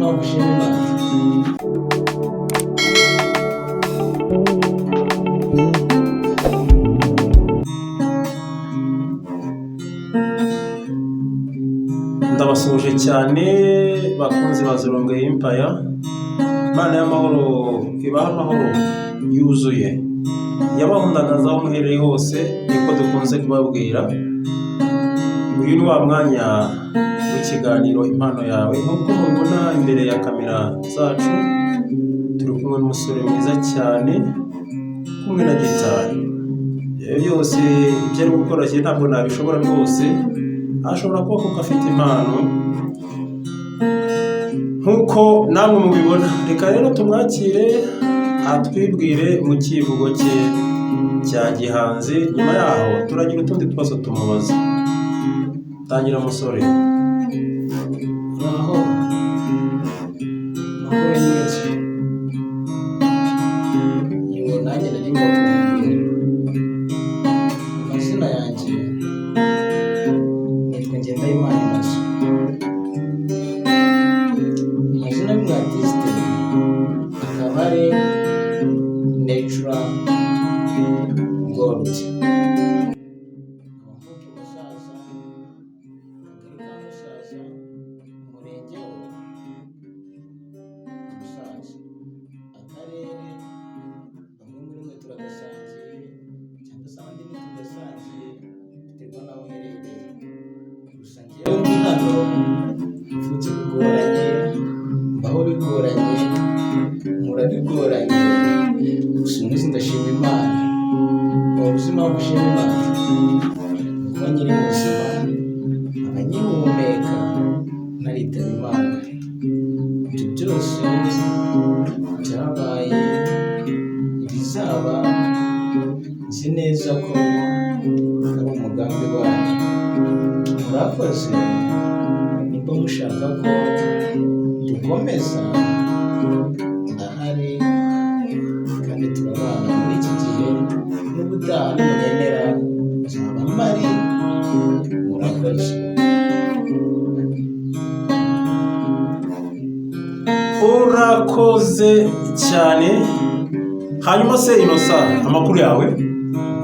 ubuzima bushima Imana. Ndabasuje cyane bakunzi ba Zurongwe Empire. Imana y'amahoro ibaha amahoro yuzuye, yabahundagaza aho muherereye hose, niko dukunze kubabwira. Uyu ni wa mwanya w'ikiganiro impano yawe, nk'uko mubibona imbere ya kamera zacu turi kumwe n'umusore mwiza cyane kumwe na gitari. Byose ibyo ari gukora ntabwo nabishobora rwose, ashobora kuba kuko afite impano nk'uko namwe mubibona. Reka rero tumwakire atwibwire mu kivugo cye cya gihanzi, nyuma yaho turagira utundi tubazo tumubaza. Tangira musore. Naho makuru nyinshi yewe nanjye nari ngomba amazina yanjye nitwa Ngendahimana Innocent. Amazina y'umwartiste akaba ari Natural Gold. Mvutse bigoranye, mbaho bigoranye, nkura bigoranye, gusa umunsi ndashima Imana. Mu buzima bushima Imana, kuba nyiri muzima, nkaba nkihumeka, naritaba Imana. Ibyo byose byabaye, ibizaba, nzi neza ko ari umugambi wayo. Murakoze nimba mushaka ko dukomeza, ndahari kandi turabana muri iki gihe, n'ubutaha nimunyemera nzaba mpari. Murakoze. Urakoze cyane. Hanyuma se Innocent, amakuru yawe?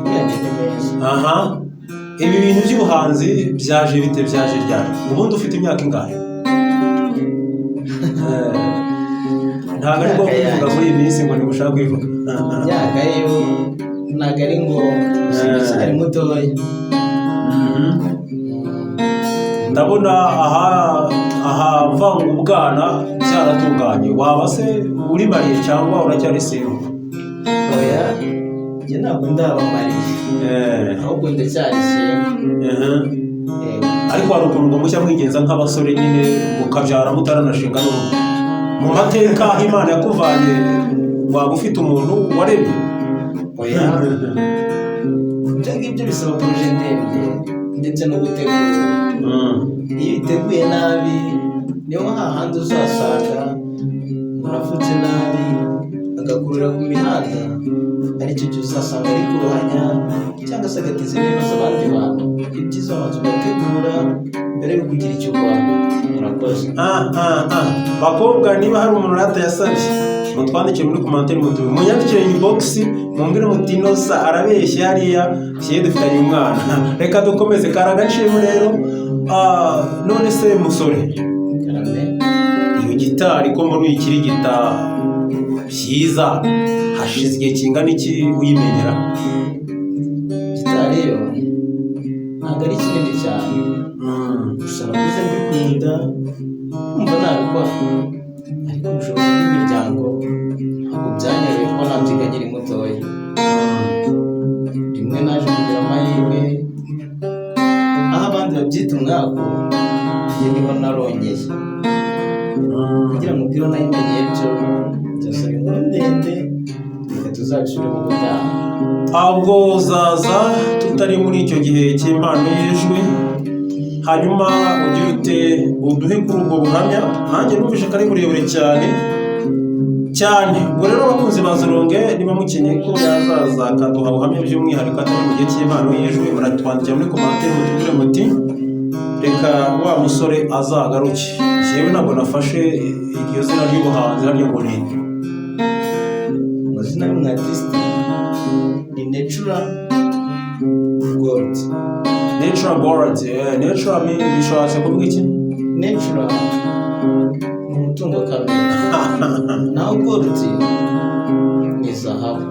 Kuyagenda neza. Aha, ibi bintu by'ubuhanzi byaje bite, byaje ryari? Ubundi ufite imyaka ingahe? Ntabwo ari ngombwa kuvuga muri iyi minsi ngo ntimushaka kwivuga. Imyaka yo ntabwo ari ngombwa, ari mutoya. Ndabona ahavanga ubwana byaratunganye. Waba se uri mariye cyangwa uracyari single? Oya, njye ntabwo ndaba mariye, ahubwo ndacyari single. Ariko hari ukuntu ngo mushya mwigenza nk'abasore nyine mukabyara mutaranashinga n'urugo. Mu mateka Imana yakuvanye, waba ufite umuntu waremye? Oya, ibyo ngibyo bisaba poroje ndende ndetse no gutegura. Iyo biteguye nabi niyo hahandi uzasanga uravutse nabi agakurira ku mihanda, aricyo gihe uzasanga ari kuruhanya cyangwa se agateza ibibazo abandi bantu. Ibyiza wabanza ugategura mbere yo kugira icyo ukora. Murakoze. Bakobwa, niba hari umuntu rata yasabye, mutwandikire muri commentaire, munyandikire inbox, mumbwire muti Innocent arabeshya hariya, kiye dufitanye umwana. Reka dukomeze karagaciro rero. None se musore, iyo gitari ko muri ikiri byiza, hashize igihe kingana iki uyimenyera? Gitari yo ntabwo ari kinini cyane, gusa nakuze mbikunda kumva nabikora, ariko ubushobozi bw'imiryango ntabwo byanyoroheye kuba nabyiga nkiri mutoya. Rimwe naje kugira amahirwe, aho abandi babyita umwaku, njye niho narongeye kugira ngo ubwire nayimenyeye byo byasaba inkuru ndende, reka tuzacire mu gutaha. Ahubwo uzaza tutari muri icyo gihe cy'impano y'ijwi, hanyuma ugira ute uduhe kuri ubwo buhamya. Nanjye numvise ko ari burebure cyane cyane. Ubwo rero abakunzi ba Zurongwe, niba mukeneye ko yazaza akaduha ubuhamya by'umwihariko atari mu gihe cy'impano y'ijwi, muratwandikira muri commentaire mutubwire muti reka wa musore azagaruke. Jewe ntabwo nafashe iryo zina ry'ubuhanzi haryo ngo ni amazina y'umwartiste ni Natural Gold. Natural Gold. Natural bishatse kuvuga iki? Natural ni umutungo kamere, naho gold ni zahabu.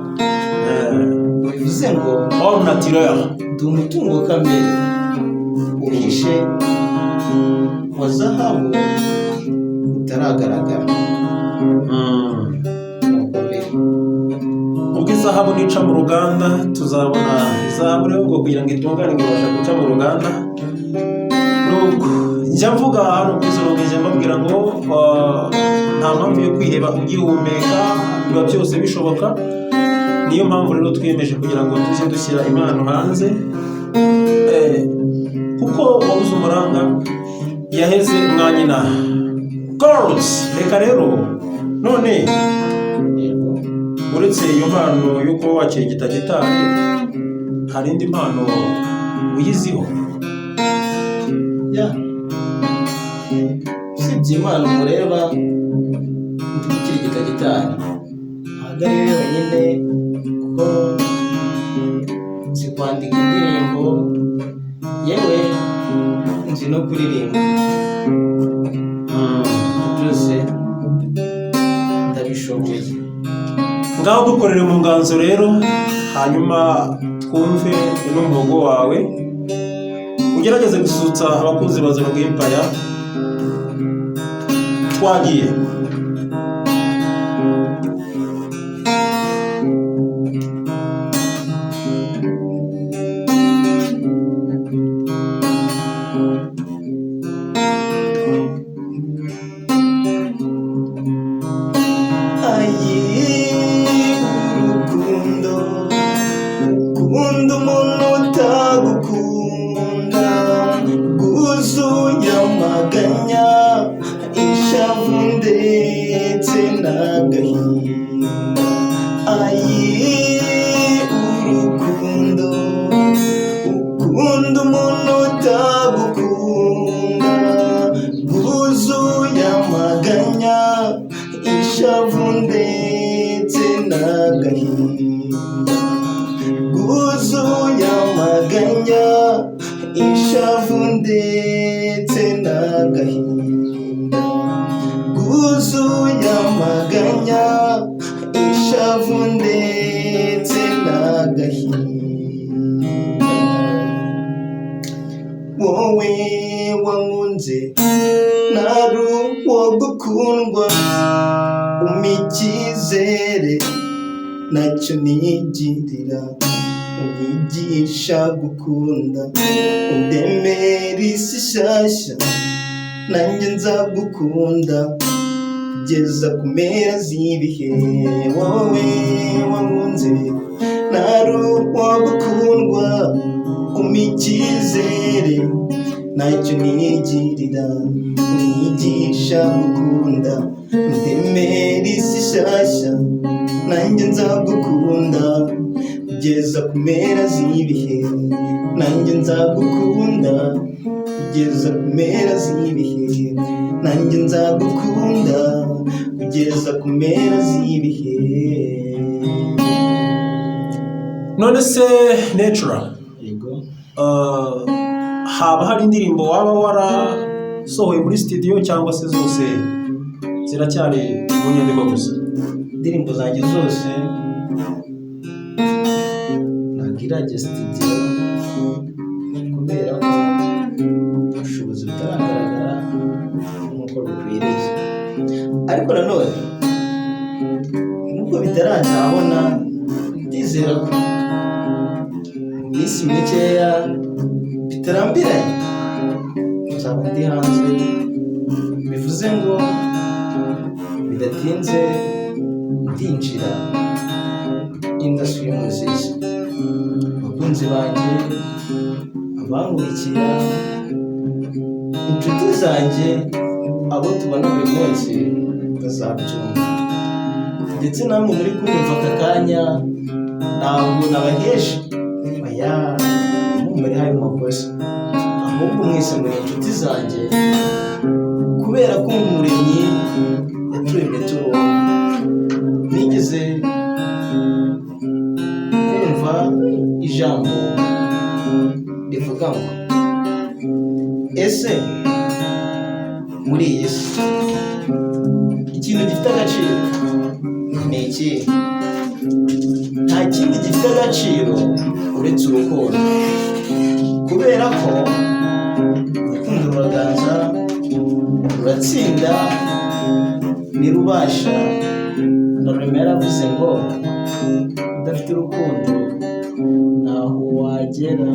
Bivuze ngo all naturel, ndi umutungo kamere uhishe wa zahabu utaragaragara. ubwo izahabu nica mu ruganda tuzabona izahabu rero ngo kugira ngo itungane ngo ibasha guca mu ruganda. Nuko njya mvuga hano kuri izo rongo njya mbabwira ngo nta mpamvu yo kwiheba ugihumeka, biba byose bishoboka. Niyo mpamvu rero twiyemeje kugira ngo tujye dushyira impano hanze, kuko wabuze umuranga yaheze mwanyina Gold. Reka rero none uretse iyo mpano yo kuba wakirigita gitari, hari indi mpano uyiziho? usibye impano mureba ndi gukirigita gitari, ntabwo ari yo wenyine, kuko nzi kwandika indirimbo, yewe nzi no kuririmba. Byose ndabishoboye. Ngaho dukorere mu nganzo rero, hanyuma twumve n'umuhogo wawe, ugerageze gusutsa abakunzi ba Zorongo Empire. Twagiye. Ukunda umuntu utagukunda, bwuzuye amaganya, ishavu ndetse n'agahinda. Urukundo, ukunda umuntu utagukunda, bwuzuye amaganya, ishavu ndetse n'agahinda. Bwuzuye amaganya, ishavu ndetse n'agahinda. Bwuzuye amaganya, ishavu ndetse n'agahinda. Wowe wankunze ntari uwo gukundwa, umpa icyizere ntacyo nigirira, unyigisha gukunda, undemera isi nshyashya, nanjye nzagukunda kugeza ku mpera z'ibihe. Wowe wankunze ntari uwo gukundwa, umpa icyizere ntacyo nigirira, unyigisha gukunda, undemera isi nshyashya, nanjye nzagukunda kugeza ku mpera z'ibihe. Nanjye nzagukunda kugeza ku mpera z'ibihe. Nanjye nzagukunda kugeza ku mpera z'ibihe. None se Natural, haba hari indirimbo waba warasohoye muri studio cyangwa se zose ziracyari mu nyandiko gusa? Indirimbo zanjye zose ntabwo irajya studio, kubera ko ubushobozi butaragaragara nk'uko bikwiriye. Ariko nanone nubwo bitarahabona, ndizera ko mu minsi mikeya bitarambiranye nzaba ndi hanze. Bivuze ngo bidatinze ndinjira industry y'umuziki. Abakunzi banjye, abankurikira, inshuti zanjye, abo tubona buri munsi bazabyumva, ndetse namwe muri kumva aka kanya ntabwo nabahesha muri hayo makosa, ahubwo ahubwo mwese muri inshuti zanjye kubera ko Umuremyi yaturemye turi umwe. Nigeze kumva ijambo rivuga ngo ese muri iyi si ikintu gifite agaciro ni iki? Nta kindi gifite agaciro uretse urukundo, kubera ko urukundo ruraganza, ruratsinda, ntirubasha. na Rurema yaravuze ngo udafite urukundo ntaho wagera.